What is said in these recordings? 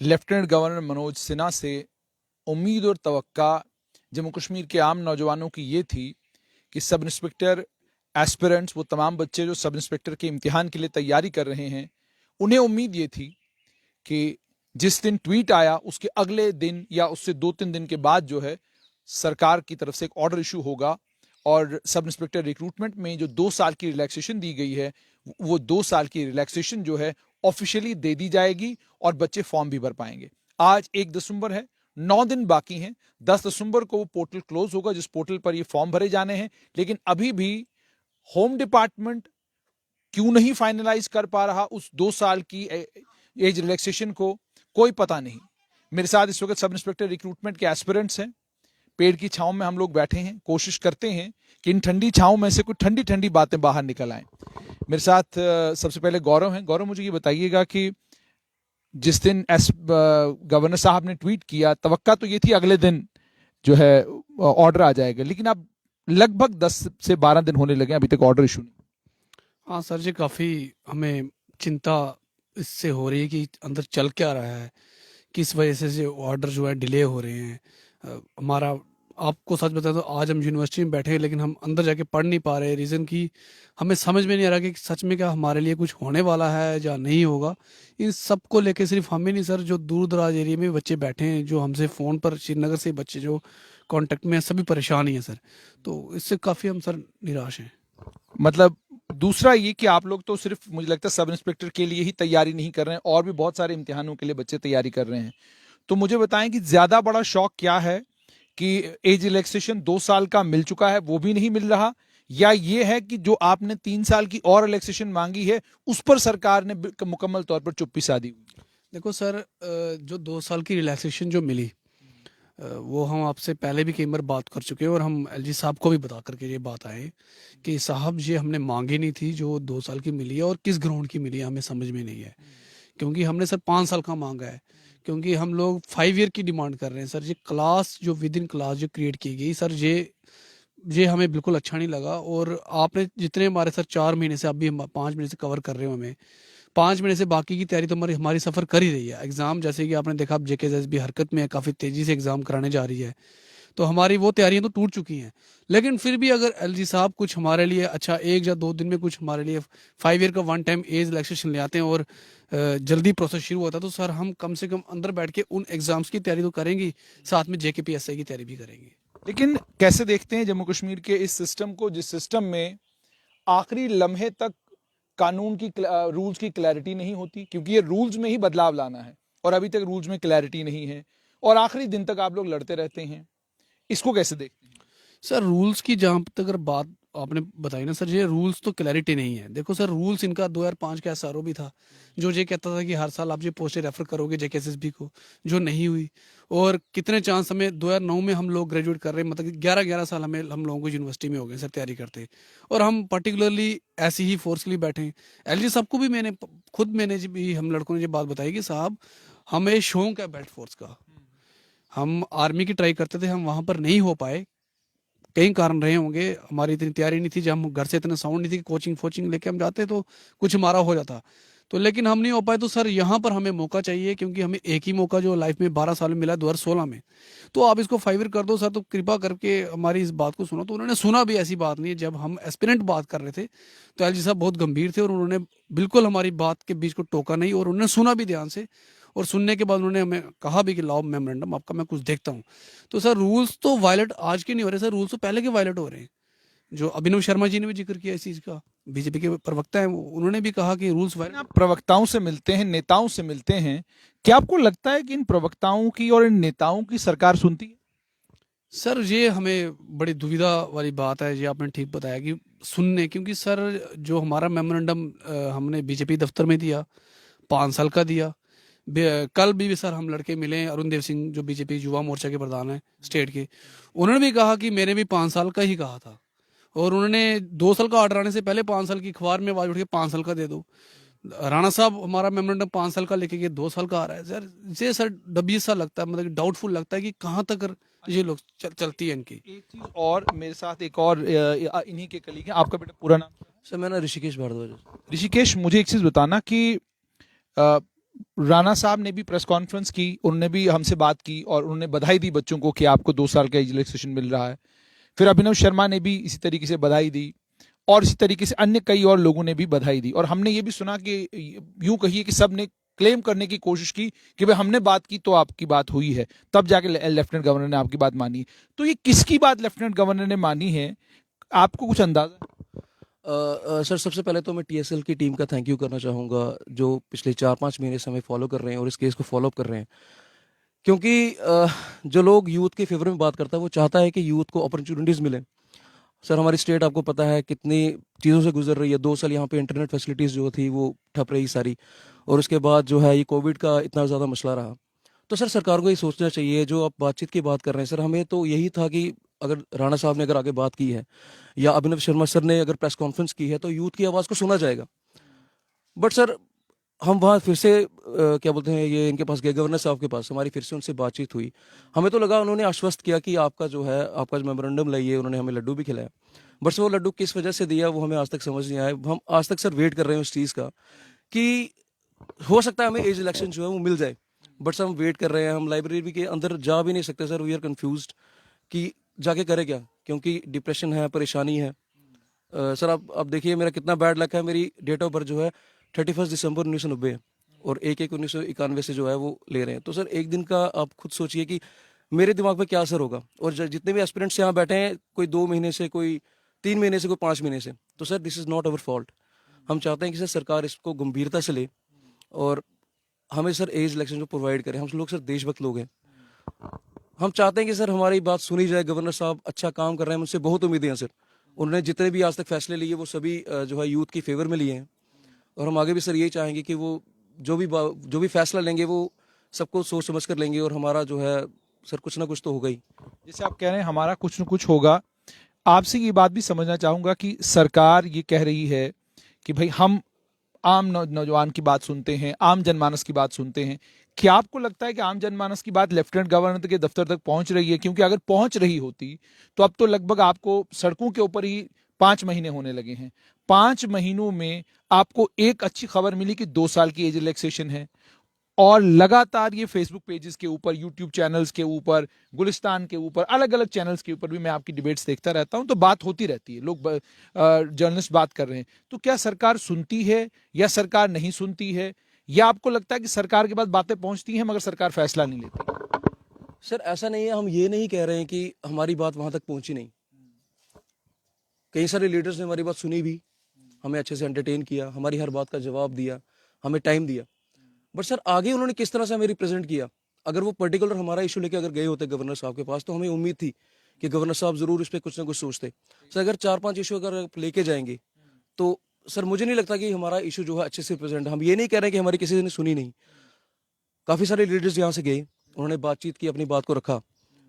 Lieutenant governor Manoj Sinha से उम्मीद और तवक्का जम्मू कश्मीर के आम नौजवानों की ये थी कि सब इंस्पेक्टर एस्पिरेंट्स, वो तमाम बच्चे जो सब इंस्पेक्टर के इम्तिहान के लिए तैयारी कर रहे हैं, उन्हें उम्मीद ये थी कि जिस दिन ट्वीट आया उसके अगले दिन या उससे 2-3 दिन के बाद जो है सरकार की तरफ से एक ऑर्डर इशू होगा और सब इंस्पेक्टर रिक्रूटमेंट में जो 2 साल की रिलैक्सेशन दी गई है, वो 2 साल की रिलैक्सेशन जो है ऑफिशियली दे दी जाएगी और बच्चे फॉर्म भी भर पाएंगे। आज 1 दिसंबर है, 9 दिन बाकी हैं। 10 दिसंबर को वो पोर्टल क्लोज होगा जिस पोर्टल पर ये फॉर्म भरे जाने हैं, लेकिन अभी भी होम डिपार्टमेंट क्यों नहीं फाइनलाइज कर पा रहा उस 2 साल की एज रिलैक्सेशन को, कोई पता नहीं। मेरे साथ इस वक्त सब इंस्पेक्टर रिक्रूटमेंट के एस्पिरेंट्स हैं। पेड़ की छांव में हम लोग बैठे हैं, कोशिश करते हैं कि इन ठंडी छांव में से कुछ ठंडी ठंडी बातें बाहर निकल आए। मेरे साथ सबसे पहले गौरव हैं। गौरव, मुझे ये बताइएगा कि जिस दिन गवर्नर साहब ने ट्वीट किया, तवक्का तो ये थी अगले दिन जो है ऑर्डर आ जाएगा, लेकिन अब लगभग 10 से 12 दिन होने लगे, अभी तक ऑर्डर इशू नहीं। हाँ सर जी, काफ़ी हमें चिंता इससे हो रही है कि अंदर चल क्या रहा है, किस वजह से जो ऑर्डर जो है डिले हो रहे हैं। हमारा आपको सच बताएं तो आज हम यूनिवर्सिटी में बैठे हैं लेकिन हम अंदर जाके पढ़ नहीं पा रहे। रीज़न कि हमें समझ में नहीं आ रहा कि सच में क्या हमारे लिए कुछ होने वाला है या नहीं होगा। इन सब को लेके सिर्फ हम ही नहीं सर, जो दूर दराज एरिया में बच्चे बैठे हैं, जो हमसे फ़ोन पर श्रीनगर से बच्चे जो कांटेक्ट में हैं, सभी परेशान ही हैं सर। तो इससे काफ़ी हम सर निराश हैं। मतलब दूसरा ये कि आप लोग तो सिर्फ मुझे लगता है सब इंस्पेक्टर के लिए ही तैयारी नहीं कर रहे हैं, और भी बहुत सारे इम्तिहानों के लिए बच्चे तैयारी कर रहे हैं। तो मुझे बताएं कि ज्यादा बड़ा शौक क्या है कि एज रिलैक्सेशन 2 साल का मिल चुका है वो भी नहीं मिल रहा, या ये है कि जो आपने 3 साल की और रिलैक्सेशन मांगी है उस पर सरकार ने मुकम्मल तौर पर चुप्पी साधी हुई। देखो सर, जो 2 साल की रिलैक्सेशन जो मिली, वो हम आपसे पहले भी कई बार बात कर चुके हैं और हम एलजी साहब को भी बता करके ये बात आए कि साहब ये हमने मांगी नहीं थी जो 2 साल की मिली है, और किस ग्राउंड की मिली है हमें समझ में नहीं है। क्योंकि हमने सर 5 साल का मांगा है, क्योंकि हम लोग 5 ईयर की डिमांड कर रहे हैं सर। ये क्लास जो विद इन क्लास जो क्रिएट की गई सर, ये हमें बिल्कुल अच्छा नहीं लगा। और आपने जितने हमारे सर 4 महीने से, अभी हम 5 महीने से कवर कर रहे हो, हमें 5 महीने से बाकी की तैयारी तो हमारी हमारी सफ़र कर ही रही है। एग्ज़ाम जैसे कि आपने देखा, अब जेकेएस भी हरकत में है, काफ़ी तेज़ी से एग्ज़ाम कराने जा रही है, तो हमारी वो तैयारियां तो टूट चुकी हैं। लेकिन फिर भी अगर एलजी साहब कुछ हमारे लिए अच्छा 1 या 2 दिन में कुछ हमारे लिए 5 ईयर का वन टाइम एज रिलैक्सेशन ले आते हैं और जल्दी प्रोसेस शुरू होता है, तो सर हम कम से कम अंदर बैठ के उन एग्ज़ाम्स की तैयारी तो करेंगे, साथ में जेकेपीएसआई की तैयारी भी करेंगे। लेकिन कैसे देखते हैं जम्मू कश्मीर के इस सिस्टम को, जिस सिस्टम में आखिरी लम्हे तक कानून की रूल्स की क्लैरिटी नहीं होती, क्योंकि ये रूल्स में ही बदलाव लाना है और अभी तक रूल्स में क्लैरिटी नहीं है, और आखिरी दिन तक आप लोग लड़ते रहते हैं, इसको कैसे देखते हैं? सर रूल्स की जहाँ तक अगर बात आपने बताई ना सर, ये रूल्स तो क्लैरिटी नहीं है। देखो सर, रूल्स इनका 2005 का एसआरओ भी था, जो ये कहता था कि हर साल आप ये पोस्टें रेफर करोगे जेकेएसएसबी को, जो नहीं हुई। और कितने चांस हमें 2009 में हम लोग ग्रेजुएट कर रहे हैं, मतलब 11-11 साल हमें हम लोगों को यूनिवर्सिटी में हो गए सर तैयारी करते, और हम पर्टिकुलरली ऐसी ही फोर्स के लिए बैठे हैं। एलजी साहब को भी मैंने भी हम लड़कों ने ये बात बताई कि साहब हमें शौक है बेल्ट फोर्स का, हम आर्मी की ट्राई करते थे, हम वहाँ पर नहीं हो पाए, कई कारण रहे होंगे। हमारी इतनी तैयारी नहीं थी, जब हम घर से इतना साउंड नहीं थी कि कोचिंग फोचिंग लेके हम जाते तो कुछ हमारा हो जाता। तो लेकिन हम नहीं हो पाए, तो सर यहाँ पर हमें मौका चाहिए, क्योंकि हमें एक ही मौका जो लाइफ में 12 साल में मिला 2016 में। तो आप इसको 5 ईयर कर दो सर, तो कृपा करके हमारी इस बात को सुनो। तो उन्होंने सुना भी, ऐसी बात नहीं है। जब हम एस्पिरेंट बात कर रहे थे तो एलजी साहब बहुत गंभीर थे और उन्होंने बिल्कुल हमारी बात के बीच को टोका नहीं, और उन्होंने सुना भी ध्यान से। और सुनने के बाद उन्होंने हमें कहा भी कि लाओ मेमोरेंडम आपका, मैं कुछ देखता हूँ। तो सर रूल्स तो वायलेट आज के नहीं हो रहे सर, रूल्स तो पहले के वायलेट हो रहे हैं। जो अभिनव शर्मा जी ने भी जिक्र किया इस चीज़ का, बीजेपी के प्रवक्ता हैं, उन्होंने भी कहा कि रूल्स वायलेट। आप प्रवक्ताओं से मिलते हैं, नेताओं से मिलते हैं, क्या आपको लगता है कि इन प्रवक्ताओं की और इन नेताओं की सरकार सुनती है? सर ये हमें बड़ी दुविधा वाली बात है, ये आपने ठीक बताया कि सुनने, क्योंकि सर जो हमारा मेमोरेंडम हमने बीजेपी दफ्तर में दिया, 5 साल का दिया। कल भी सर हम लड़के मिले, अरुण देव सिंह जो बीजेपी युवा मोर्चा के प्रधान हैं स्टेट के, उन्होंने भी कहा कि मैंने भी 5 साल का ही कहा था, और उन्होंने 2 साल का ऑर्डर आने से पहले 5 साल की अखबार में आवाज उठ के 5 साल का दे दो। राणा साहब हमारा मेमोरेंडम 5 साल का लेके गए, 2 साल का आ रहा है सर। ये सर डबियत सा लगता है, मतलब डाउटफुल लगता है कि कहाँ तक ये लोग चलती है इनकी। एक चीज और, मेरे साथ एक और इन्हीं के कलीग हैं। आपका बेटा पूरा नाम क्या है? सर मेरा ऋषिकेश भारद्वाज है। ऋषिकेश, मुझे एक चीज बताना कि अ, राणा साहब ने भी प्रेस कॉन्फ्रेंस की, उन्होंने भी हमसे बात की और उन्होंने बधाई दी बच्चों को कि आपको 2 साल का एज रिलैक्सेशन मिल रहा है। फिर अभिनव शर्मा ने भी इसी तरीके से बधाई दी और इसी तरीके से अन्य कई और लोगों ने भी बधाई दी। और हमने ये भी सुना कि यूं कहिए कि सब ने क्लेम करने की कोशिश की कि भाई हमने बात की तो आपकी बात हुई है, तब जाके लेफ्टिनेंट गवर्नर ने आपकी बात मानी। तो ये किसकी बात लेफ्टिनेंट गवर्नर ने मानी है, आपको कुछ अंदाजा? सर सबसे पहले तो मैं टीएसएल की टीम का थैंक यू करना चाहूँगा, जो पिछले 4-5 महीने से हमें फॉलो कर रहे हैं और इस केस को फॉलो अप कर रहे हैं। क्योंकि जो लोग यूथ के फेवर में बात करता है वो चाहता है कि यूथ को अपॉर्चुनिटीज़ मिले। सर हमारी स्टेट आपको पता है कितनी चीज़ों से गुजर रही है। 2 साल यहाँ पे इंटरनेट फैसिलिटीज़ जो थी वो ठप रही सारी, और उसके बाद जो है ये कोविड का इतना ज़्यादा मसला रहा। तो सर सरकार को ये सोचना चाहिए, जो आप बातचीत की बात कर रहे हैं सर, हमें तो यही था कि अगर राणा साहब ने अगर आगे बात की है या अभिनव शर्मा सर ने अगर प्रेस कॉन्फ्रेंस की है तो यूथ की आवाज़ को सुना जाएगा। बट सर हम वहाँ फिर से क्या बोलते हैं, ये इनके पास गए गवर्नर साहब के पास, हमारी फिर से उनसे बातचीत हुई। हमें तो लगा उन्होंने आश्वस्त किया कि आपका जो है आपका जो मेमोरेंडम लाइए, उन्होंने हमें लड्डू भी खिलाया। बट सर वो लड्डू किस वजह से दिया वो हमें आज तक समझ नहीं आया। हम आज तक सर वेट कर रहे हैं उस चीज़ का कि हो सकता है हमें एज इलेक्शन जो है वो मिल जाए। बट सर हम वेट कर रहे हैं, हम लाइब्रेरी के अंदर जा भी नहीं सकते सर। वी आर कन्फ्यूज्ड कि जाके करे क्या, क्योंकि डिप्रेशन है, परेशानी है। सर आप देखिए मेरा कितना बैड लक है, मेरी डेट ऑफ बर्थ जो है 31 दिसंबर 1990 है और 1/1/1991 से जो है वो ले रहे हैं। तो सर एक दिन का आप खुद सोचिए कि मेरे दिमाग पे क्या असर होगा। और जितने भी एस्पिरेंट्स यहाँ बैठे हैं, कोई 2 महीने से, कोई 3 महीने से, कोई 5 महीने से, तो sir this is not our fault. हम चाहते हैं कि सर सरकार इसको गंभीरता से ले और हमें सर एज इलेक्शन जो प्रोवाइड करें। हम लोग सर देशभक्त लोग हैं, हम चाहते हैं कि सर हमारी बात सुनी जाए। गवर्नर साहब अच्छा काम कर रहे हैं, मुझसे बहुत उम्मीदें हैं सर। उन्होंने जितने भी आज तक फैसले लिए वो सभी जो है यूथ की फेवर में लिए हैं, और हम आगे भी सर यही चाहेंगे कि वो जो भी फैसला लेंगे वो सबको सोच समझ कर लेंगे, और हमारा जो है सर कुछ ना कुछ तो होगा ही। जैसे आप कह रहे हैं हमारा कुछ न कुछ होगा, आपसे ये बात भी समझना चाहूंगा कि सरकार ये कह रही है कि भाई हम आम नौजवान की बात सुनते हैं, आम जनमानस की बात सुनते हैं। क्या आपको लगता है कि आम जनमानस की बात लेफ्टिनेंट गवर्नर के दफ्तर तक पहुंच रही है? क्योंकि अगर पहुंच रही होती तो अब तो लगभग आपको सड़कों के ऊपर ही 5 महीने होने लगे हैं। 5 महीनों में आपको एक अच्छी खबर मिली कि 2 साल की एज रिलैक्सेशन है, और लगातार ये फेसबुक पेजेस के ऊपर, यूट्यूब चैनल्स के ऊपर, गुलिस्तान के ऊपर, अलग अलग चैनल्स के ऊपर भी मैं आपकी डिबेट्स देखता रहता हूं, तो बात होती रहती है, लोग जर्नलिस्ट बात कर रहे हैं। तो क्या सरकार सुनती है या सरकार नहीं सुनती है, या आपको लगता है कि सरकार के पास बातें पहुंचती हैं मगर सरकार फैसला नहीं लेती? सर ऐसा नहीं है, हम ये नहीं कह रहे हैं कि हमारी बात वहां तक पहुंची नहीं। कई सारे लीडर्स ने हमारी बात सुनी भी, हमें अच्छे से एंटरटेन किया, हमारी हर बात का जवाब दिया, हमें टाइम दिया। बट सर आगे उन्होंने किस तरह से हमें रिप्रेजेंट किया, अगर वो पर्टिकुलर हमारा इशू लेके अगर गए होते गवर्नर साहब के पास, तो हमें उम्मीद थी कि गवर्नर साहब जरूर इस पर कुछ ना कुछ सोचते। सर अगर 4-5 इशू अगर आप लेके जाएंगे तो सर मुझे नहीं लगता कि हमारा इशू जो है अच्छे से रिप्रेजेंट। हम ये नहीं कह रहे कि हमारी किसी ने सुनी नहीं, काफ़ी सारे लीडर्स यहाँ से गए, उन्होंने बातचीत की, अपनी बात को रखा।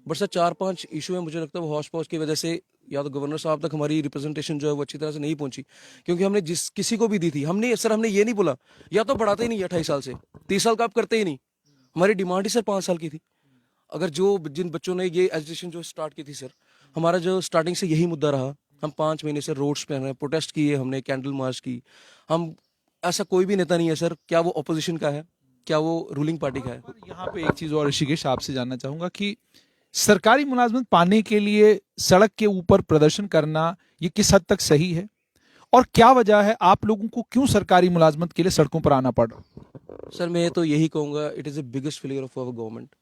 बट सर 4-5 इशू में मुझे लगता है वो हौश पौश की वजह से या तो गवर्नर साहब तक हमारी रिप्रेजेंटेशन जो है वो अच्छी तरह से नहीं पहुंची। क्योंकि हमने जिस किसी को भी दी थी, हमने ये नहीं बोला या तो बढ़ाते ही नहीं 28 साल से 30 साल का आप करते ही नहीं। हमारी डिमांड ही सर 5 साल की थी। अगर जिन बच्चों ने ये एजुकेशन जो स्टार्ट की थी सर, हमारा जो स्टार्टिंग से यही मुद्दा रहा। हम 5 महीने से रोड्स पे हैं, प्रोटेस्ट किए, हमने कैंडल मार्च की। हम ऐसा कोई भी नेता नहीं है सर, क्या वो अपोजिशन का है, क्या वो रूलिंग पार्टी का है। यहाँ पे एक चीज और ऋषिकेश आपसे जानना चाहूंगा कि सरकारी मुलाजमत पाने के लिए सड़क के ऊपर प्रदर्शन करना ये किस हद तक सही है, और क्या वजह है आप लोगों को क्यों सरकारी मुलाजमत के लिए सड़कों पर आना पड़ रहा? सर मैं तो यही कहूँगा, it is the biggest failure of our government.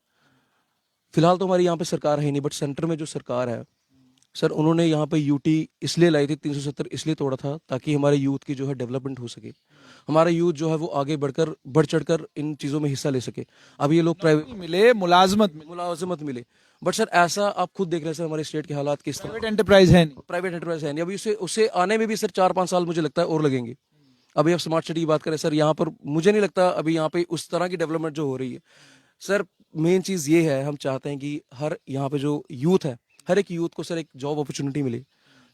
फिलहाल तो हमारी यहाँ पे सरकार है नहीं, बट सेंटर में जो सरकार है सर, उन्होंने यहाँ पे यूटी इसलिए लाई थी, 370 इसलिए तोड़ा था ताकि हमारे यूथ की जो है डेवलपमेंट हो सके, हमारा यूथ जो है वो आगे बढ़ चढ़कर इन चीज़ों में हिस्सा ले सके। अब ये लोग प्राइवेट मिले, मुलाजमत मिले। बट सर ऐसा आप खुद देख रहे हैं सर, हमारे स्टेट के हालात किस तरह। प्राइवेट एंटरप्राइज है नहीं। प्राइवेट एंटरप्राइज है नहीं, अभी उसे आने में भी सर 4-5 साल मुझे लगता है और लगेंगे। अभी आप स्मार्ट सिटी की बात करें सर, यहाँ पर मुझे नहीं लगता अभी यहाँ पे उस तरह की डेवलपमेंट जो हो रही है। सर मेन चीज़ ये है, हम चाहते हैं कि हर यहाँ पे जो यूथ है, हर एक यूथ को सर एक जॉब अपॉर्चुनिटी मिले।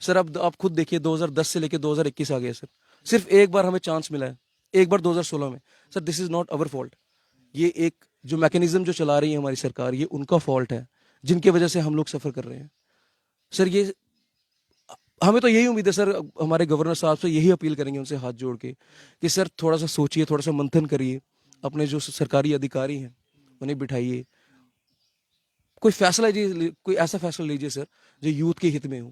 सर अब आप खुद देखिए 2010 से लेके 2021 आ गया सर, सिर्फ एक बार हमें चांस मिला है, एक बार 2016 में। Sir this is not our fault. ये एक जो मैकेनिज्म जो चला रही है हमारी सरकार, ये उनका फॉल्ट है, जिनकी वजह से हम लोग सफ़र कर रहे हैं। सर ये हमें तो यही उम्मीद है सर, हमारे गवर्नर साहब से यही अपील करेंगे उनसे हाथ जोड़ के कि सर थोड़ा सा सोचिए, थोड़ा सा मंथन करिए, अपने जो सरकारी अधिकारी हैं उन्हें बिठाइए, कोई ऐसा फैसला लीजिए सर जो यूथ के हित में हो।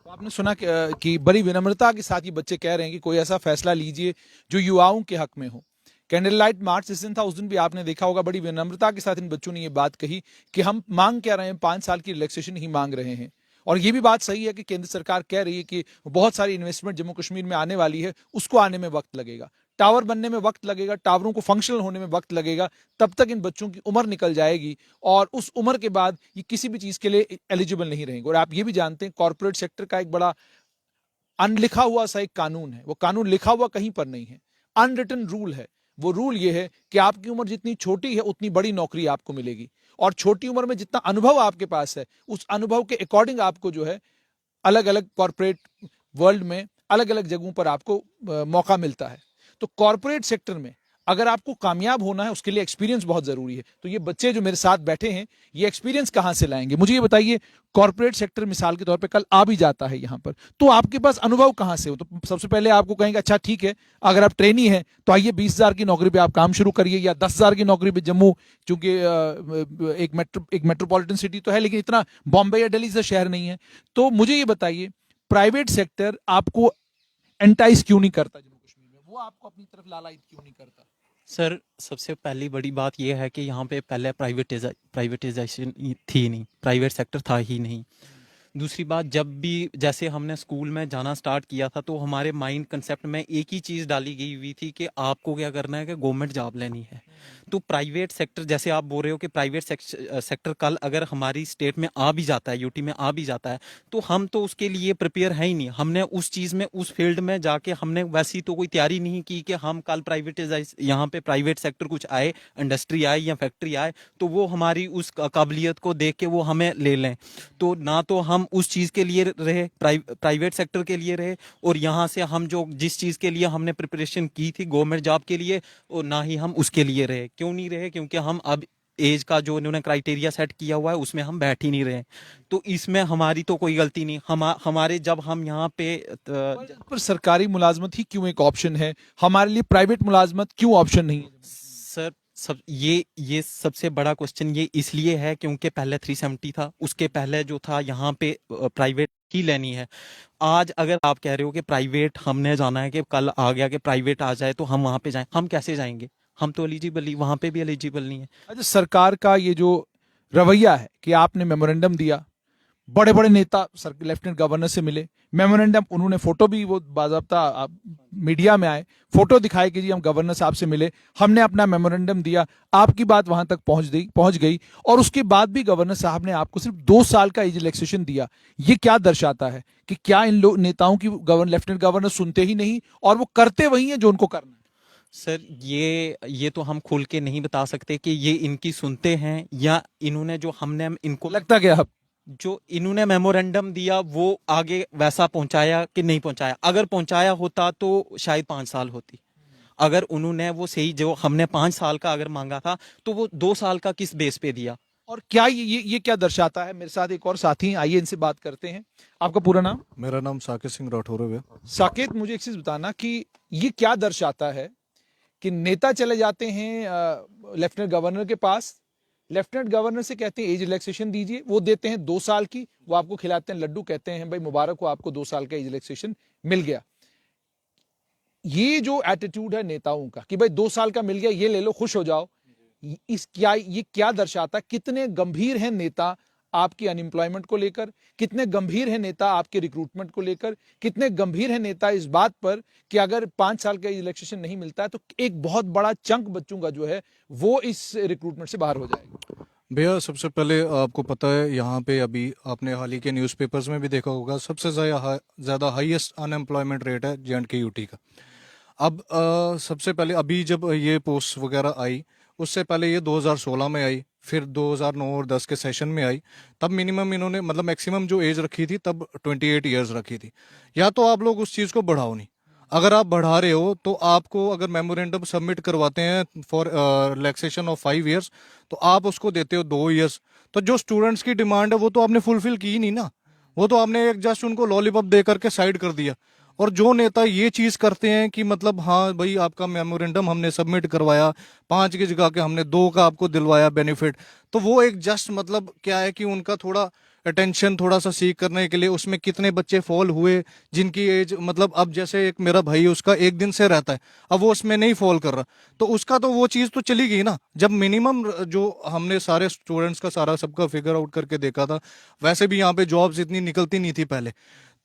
तो आपने सुना कि बड़ी विनम्रता के साथ ये बच्चे कह रहे हैं कि कोई ऐसा फैसला लीजिए जो युवाओं के हक में हो। कैंडल लाइट मार्च जिस दिन था उस दिन भी आपने देखा होगा बड़ी विनम्रता के साथ इन बच्चों ने ये बात कही कि हम मांग क्या रहे हैं, 5 साल की रिलैक्सेशन ही मांग रहे हैं। और ये भी बात सही है कि केंद्र सरकार कह रही है कि बहुत सारी इन्वेस्टमेंट जम्मू कश्मीर में आने वाली है, उसको आने में वक्त लगेगा, टावर बनने में वक्त लगेगा, टावरों को फंक्शनल होने में वक्त लगेगा, तब तक इन बच्चों की उम्र निकल जाएगी और उस उम्र के बाद ये किसी भी चीज के लिए एलिजिबल नहीं रहेंगे। और आप ये भी जानते हैं कॉर्पोरेट सेक्टर का एक बड़ा अनलिखा हुआ सा एक कानून है, वो कानून लिखा हुआ कहीं पर नहीं है, अनरिटन रूल है। वो रूल ये है कि आपकी उम्र जितनी छोटी है उतनी बड़ी नौकरी आपको मिलेगी और छोटी उम्र में जितना अनुभव आपके पास है उस अनुभव के अकॉर्डिंग आपको जो है अलग अलग कॉर्पोरेट वर्ल्ड में अलग अलग जगहों पर आपको मौका मिलता है। तो कॉर्पोरेट सेक्टर में अगर आपको कामयाब होना है उसके लिए एक्सपीरियंस बहुत जरूरी है। तो ये बच्चे जो मेरे साथ बैठे हैं ये एक्सपीरियंस कहां से लाएंगे? मुझे ये बताइए, कॉर्पोरेट सेक्टर मिसाल के तौर पे कल आ भी जाता है यहां पर, तो आपके पास अनुभव कहां से हो? तो सबसे पहले आपको कहेंगे अच्छा ठीक है, अगर आप ट्रेनी हैं तो आइए 20,000 की नौकरी पे आप काम शुरू करिए, या 10,000 की नौकरी पे जम्मू, चूंकि एक मेट्रोपॉलिटन सिटी तो है लेकिन इतना बॉम्बे या दिल्ली से शहर नहीं है। तो मुझे ये बताइए, प्राइवेट सेक्टर आपको एंटाइज क्यों नहीं करता जम्मू कश्मीर में? वो आपको अपनी तरफ लालायित क्यों नहीं करता? सर सबसे पहली बड़ी बात यह है कि यहाँ पे पहले प्राइवेटाइजेशन थी नहीं, प्राइवेट सेक्टर था ही नहीं। दूसरी बात, जब भी जैसे हमने स्कूल में जाना स्टार्ट किया था तो हमारे माइंड कंसेप्ट में एक ही चीज़ डाली गई हुई थी कि आपको क्या करना है कि गवर्नमेंट जॉब लेनी है। तो प्राइवेट सेक्टर, जैसे आप बोल रहे हो कि प्राइवेट सेक्टर कल अगर हमारी स्टेट में आ भी जाता है, यूटी में आ भी जाता है, तो हम तो उसके लिए प्रिपेयर है ही नहीं। हमने उस चीज़ में, उस फील्ड में जाके हमने वैसी तो कोई तैयारी नहीं की कि हम कल प्राइवेटाइज यहाँ पे प्राइवेट सेक्टर कुछ आए, इंडस्ट्री आए या फैक्ट्री आए तो वो हमारी उस काबिलियत को देख के वो हमें ले लें। तो ना तो हम उस चीज़ के लिए रहे, प्राइवेट सेक्टर के लिए रहे, और यहाँ से हम जो जिस चीज़ के लिए हमने प्रिपरेशन की थी गवर्नमेंट जॉब के लिए, और ना ही हम उसके लिए रहे। क्यों नहीं रहे? क्योंकि हम अब एज का जो इन्होंने क्राइटेरिया सेट किया हुआ है उसमें हम बैठ ही नहीं रहे। तो इसमें हमारी तो कोई गलती नहीं। हमारे जब हम यहाँ पे पर सरकारी मुलाजमत ही क्यों एक ऑप्शन है, हमारे लिए प्राइवेट मुलाजमत क्यों ऑप्शन नहीं है? सर ये सबसे बड़ा क्वेश्चन ये इसलिए है क्योंकि पहले 370 था, उसके पहले जो था यहाँ पे प्राइवेट ही लेनी है। आज अगर आप कह रहे हो कि प्राइवेट हमने जाना है, कि कल आ गया कि प्राइवेट आ जाए तो हम वहाँ पे जाएं, हम कैसे जाएंगे? हम तो एलिजिबल ही, वहाँ पे भी एलिजिबल नहीं है। अच्छा, सरकार का ये जो रवैया है कि आपने मेमोरेंडम दिया, बड़े बड़े नेता लेफ्टिनेंट गवर्नर से मिले, मेमोरेंडम, उन्होंने फोटो भी, वो बाज़ाब्ता मीडिया में आए, फोटो दिखाए कि जी हम गवर्नर साहब से मिले, हमने अपना मेमोरेंडम दिया, आपकी बात वहां तक पहुंच गई, और उसके बाद भी गवर्नर साहब ने आपको सिर्फ 2 साल का एज रिलैक्सेशन दिया। ये क्या दर्शाता है कि क्या इन लोग नेताओं की लेफ्टिनेंट गवर्नर सुनते ही नहीं और वो करते वही है जो उनको करना है? सर ये तो हम खोल के नहीं बता सकते कि ये इनकी सुनते हैं या इन्होंने जो हमने इनको लगता क्या अब जो इन्होंने मेमोरेंडम दिया वो आगे वैसा पहुंचाया कि नहीं पहुंचाया? अगर पहुंचाया होता तो शायद 5 साल होती। अगर उन्होंने वो सही जो हमने 5 साल का अगर मांगा था तो वो 2 साल का किस बेस पे दिया? और क्या ये क्या दर्शाता है? मेरे साथ एक और साथी हैं, आइए इनसे बात करते हैं। आपका पूरा नाम? मेरा नाम साकेत सिंह राठौर है। साकेत, मुझे एक चीज बताना कि ये क्या दर्शाता है कि नेता चले जाते हैं लेफ्टिनेंट गवर्नर के पास, लेफ्टिनेंट गवर्नर से कहते हैं एज रिलैक्सेशन दीजिए, वो देते हैं 2 साल की, वो आपको खिलाते हैं लड्डू, कहते हैं भाई मुबारक हो आपको 2 साल का एज रिलैक्सेशन मिल गया। ये जो एटीट्यूड है नेताओं का कि भाई 2 साल का मिल गया, ये ले लो, खुश हो जाओ, ये क्या दर्शाता है? कितने गंभीर हैं नेता आपकी अनएम्प्लॉयमेंट को लेकर, कितने गंभीर है नेता आपके रिक्रूटमेंट को लेकर, कितने गंभीर है नेता इस बात पर कि अगर 5 साल का इलेक्शन नहीं मिलता है तो एक बहुत बड़ा चंक बच्चों का जो है वो इस रिक्रूटमेंट से बाहर हो जाएगा। भैया, सबसे पहले आपको पता है यहाँ पे अभी आपने हाल ही के न्यूज़पेपर्स में भी देखा होगा, सबसे ज़्यादा हाईएस्ट अनएम्प्लॉयमेंट रेट है J&K यूटी का। अब सबसे पहले अभी जब ये पोस्ट वगैरह आई, उससे पहले ये 2016 में आई, फिर 2009 और 10 के सेशन में आई। तब मिनिमम इन्होंने, मतलब मैक्सिमम जो एज रखी थी तब 28 ईयर्स रखी थी। या तो आप लोग उस चीज़ को बढ़ाओ नहीं, अगर आप बढ़ा रहे हो तो आपको अगर मेमोरेंडम सबमिट करवाते हैं फॉर रिलैक्सेशन ऑफ 5 ईयर्स तो आप उसको देते हो 2 ईयर्स। तो जो स्टूडेंट्स की डिमांड है वो तो आपने फुलफिल की ही नहीं ना, वो तो आपने एक जस्ट उनको लॉलीपॉप दे करके साइड कर दिया। और जो नेता ये चीज करते हैं कि मतलब हाँ भाई आपका मेमोरेंडम हमने सबमिट करवाया, 5 की जगह के हमने 2 का आपको दिलवाया बेनिफिट, तो वो एक जस्ट मतलब क्या है कि उनका थोड़ा अटेंशन थोड़ा सा सीख करने के लिए उसमें कितने बच्चे फॉल हुए जिनकी एज मतलब अब जैसे एक मेरा भाई उसका 1 दिन से रहता है, अब वो उसमें नहीं फॉल कर रहा, तो उसका तो वो चीज़ तो चली गई ना। जब मिनिमम जो हमने सारे स्टूडेंट्स का सारा सबका फिगर आउट करके देखा था, वैसे भी यहाँ पे जॉब्स इतनी निकलती नहीं थी पहले,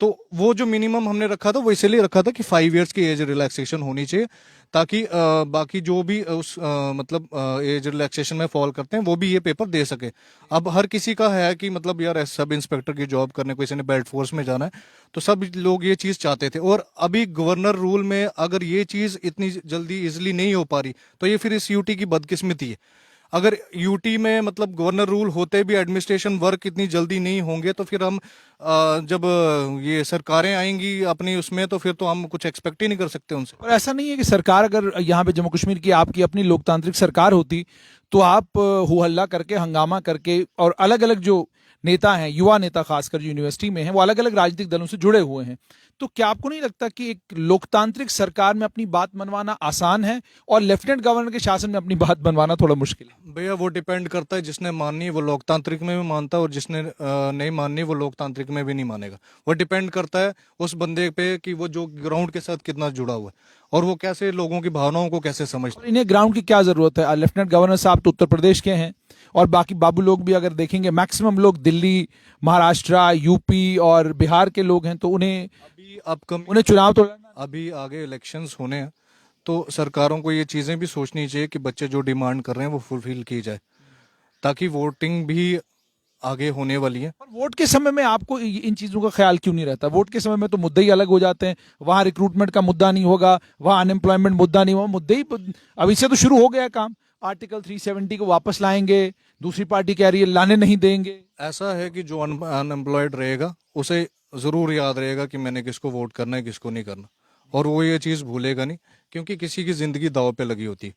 तो वो जो मिनिमम हमने रखा था वो इसलिए रखा था कि 5 इयर्स की एज रिलैक्सेशन होनी चाहिए, ताकि बाकी जो भी उस मतलब एज रिलैक्सेशन में फॉल करते हैं वो भी ये पेपर दे सके। अब हर किसी का है कि मतलब यार सब इंस्पेक्टर की जॉब करने, किसी ने बेल्ट फोर्स में जाना है, तो सब लोग ये चीज़ चाहते थे। और अभी गवर्नर रूल में अगर ये चीज़ इतनी जल्दी इजिली नहीं हो पा रही, तो ये फिर इस यूटी की बदकिस्मती है। अगर यूटी में मतलब गवर्नर रूल होते भी एडमिनिस्ट्रेशन वर्क इतनी जल्दी नहीं होंगे, तो फिर हम जब ये सरकारें आएंगी अपनी उसमें, तो फिर तो हम कुछ एक्सपेक्ट ही नहीं कर सकते उनसे। और ऐसा नहीं है कि सरकार अगर यहाँ पे जम्मू कश्मीर की आपकी अपनी लोकतांत्रिक सरकार होती तो आप हो हल्ला करके हंगामा करके, और अलग अलग जो नेता हैं, युवा नेता खासकर जो यूनिवर्सिटी में हैं, वो अलग अलग राजनीतिक दलों से जुड़े हुए हैं, तो क्या आपको नहीं लगता कि एक लोकतांत्रिक सरकार में अपनी बात मनवाना आसान है और लेफ्टिनेंट गवर्नर के शासन में अपनी बात मनवाना थोड़ा मुश्किल है? भैया वो डिपेंड करता है, जिसने माननी है वो लोकतांत्रिक में भी मानता है और जिसने नहीं माननी वो लोकतांत्रिक में भी नहीं मानेगा। वो डिपेंड करता है उस बंदे पे कि वो जो ग्राउंड के साथ कितना जुड़ा हुआ है और वो कैसे लोगों की भावनाओं को कैसे समझता है। इन्हें ग्राउंड की क्या जरूरत है? लेफ्टिनेंट गवर्नर साहब तो उत्तर प्रदेश के हैं, और बाकी बाबू लोग भी अगर देखेंगे मैक्सिमम लोग दिल्ली, महाराष्ट्र, यूपी और बिहार के लोग हैं, तो उन्हें अभी चुनाव तो लड़ना। अभी आगे इलेक्शंस होने हैं, तो सरकारों को ये चीज़ें भी सोचनी चाहिए कि बच्चे जो डिमांड कर रहे हैं वो फुलफिल की जाए, ताकि वोटिंग भी आगे होने वाली है। और वोट के समय में आपको इन चीजों का ख्याल क्यों नहीं रहता? वोट के समय में तो मुद्दे ही अलग हो जाते हैं, वहां रिक्रूटमेंट का मुद्दा नहीं होगा, वहां अनएम्प्लॉयमेंट मुद्दा नहीं होगा, मुद्दे ही अभी से तो शुरू हो गया काम। आर्टिकल 370 को वापस लाएंगे, दूसरी पार्टी कह रही है लाने नहीं देंगे। ऐसा है कि जो अनएम्प्लॉयड रहेगा उसे ज़रूर याद रहेगा कि मैंने किसको वोट करना है, किसको नहीं करना, और वो ये चीज़ भूलेगा नहीं, क्योंकि किसी की ज़िंदगी दांव पे लगी होती है।